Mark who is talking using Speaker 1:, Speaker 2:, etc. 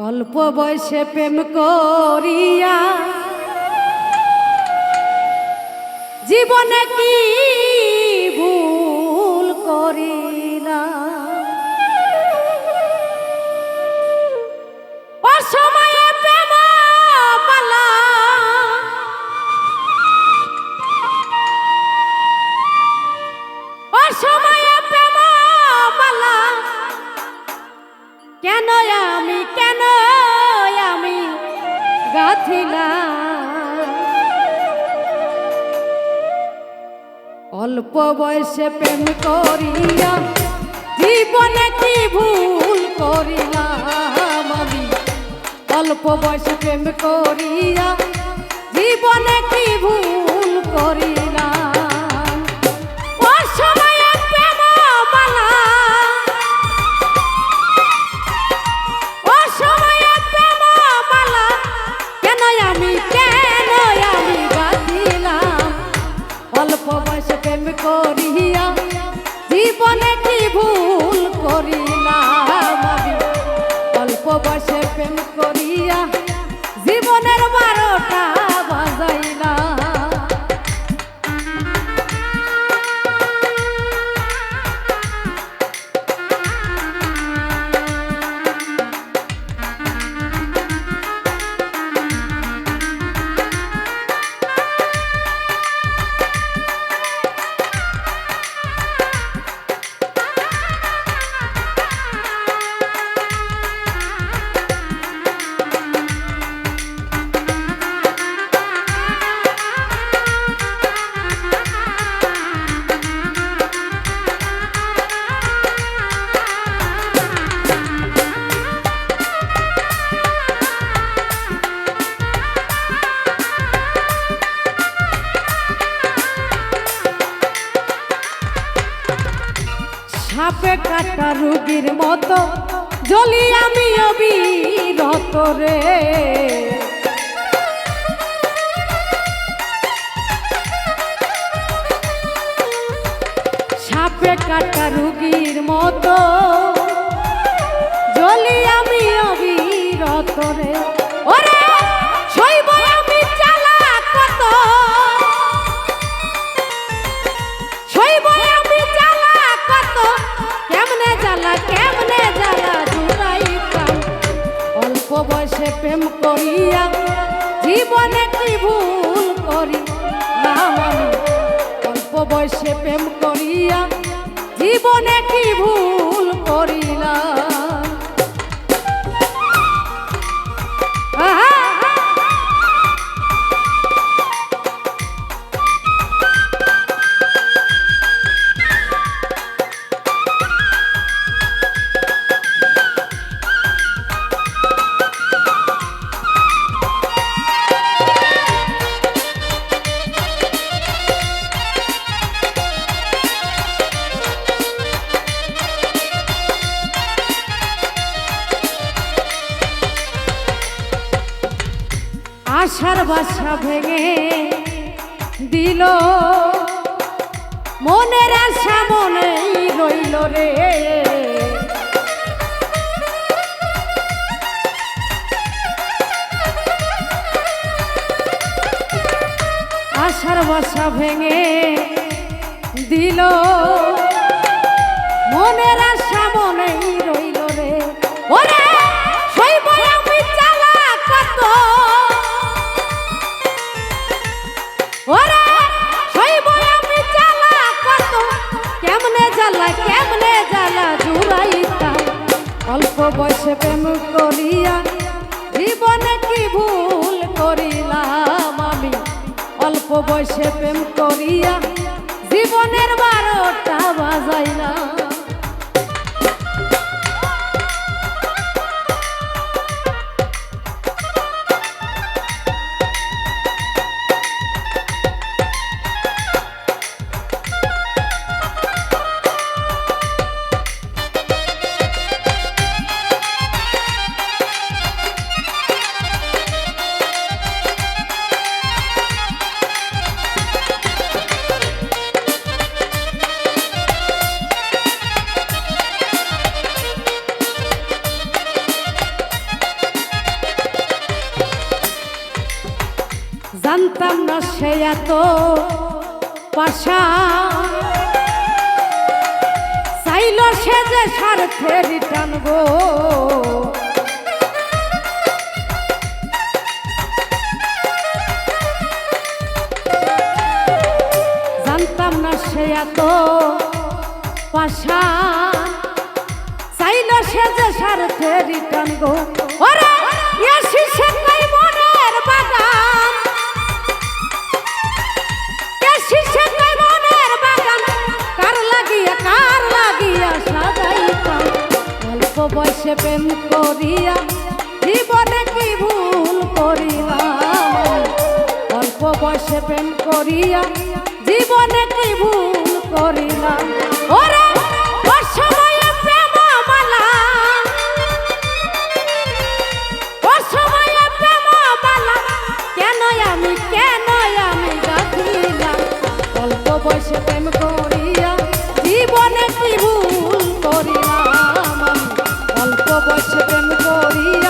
Speaker 1: অল্প বয়সে প্রেম করিয়া জীবনে কি ভুল করিলা, অসময়ে প্রেম মালা অসময়ে প্রেম মালা কেন আমি গাথিলাম। অল্প বয়সে প্রেম করিয়া জীবনে কি ভুল করিলাম আমি। অল্প বয়সে প্রেম করিয়া জীবনে কি ভুল করিলাম, অসময়ে প্রেম মালা অসময়ে প্রেম মালা কেন আমি গাথিলাম। অল্প বয়সে প্রেম করিয়া জীবনে কি ভুল করিলাম আমি। অল্প বয়সে প্রেম করিয়া জীবনের 12টা বাজাইলাম। সাপে কাটা রোগীর মতো জ্বলি আমি অবিরত রে। সাপে কাটা রোগীর মতো জ্বলি আমি অবিরত রে। ওরে সইব আমি জ্বালা কত, সইব আমি জ্বালা কত, কেমনে জ্বালা জুড়াইতাম। অল্প বয়সে প্রেম করিয়া জীবনে কি ভুল করিলাম আমি। অল্প বয়সে প্রেম করিয়া জীবনে কি ভুল করিলাম। আশার বাসা ভেঙে দিল, মনের আশা মনেই রইল রে। আশার বাসা ভেঙে দিল, মনের আশা মনেই রইল রে। ওরে সইব আমি জ্বালা কত, ওরে সইব আমি জ্বালা কত, কেমনে জ্বালা জুড়াইতাম। অল্প বয়সে প্রেম করিয়া জীবনে কি ভুল করিলাম আমি। অল্প বয়সে প্রেম করিয়া জীবনের 12টা বাজাইলাম। সে এত পাশা চাইল সে যে স্বার্থের টানবো জানতাম না সে এত পাশা চাইল সে যে স্বার্থের টানবো ওরে ইয়াসি সে কই মনের বাগান ইয়াসি সে কই মনের বাগান কার লাগিয়া সাজাইতাম অল্প বয়সে প্রেম করিয়া জীবনে কি ভুল করিলাম অল্প বয়সে প্রেম করিয়া জীবনে কি ভুল করিলাম ওরে অসময়ে প্রেম মালা অসময়ে প্রেম মালা কেন আমি গাঁথিলাম অল্প বয়সে প্রেম করিয়া জীবনে কি ভুল করিলাম অল্প বয়সে প্রেম করিয়া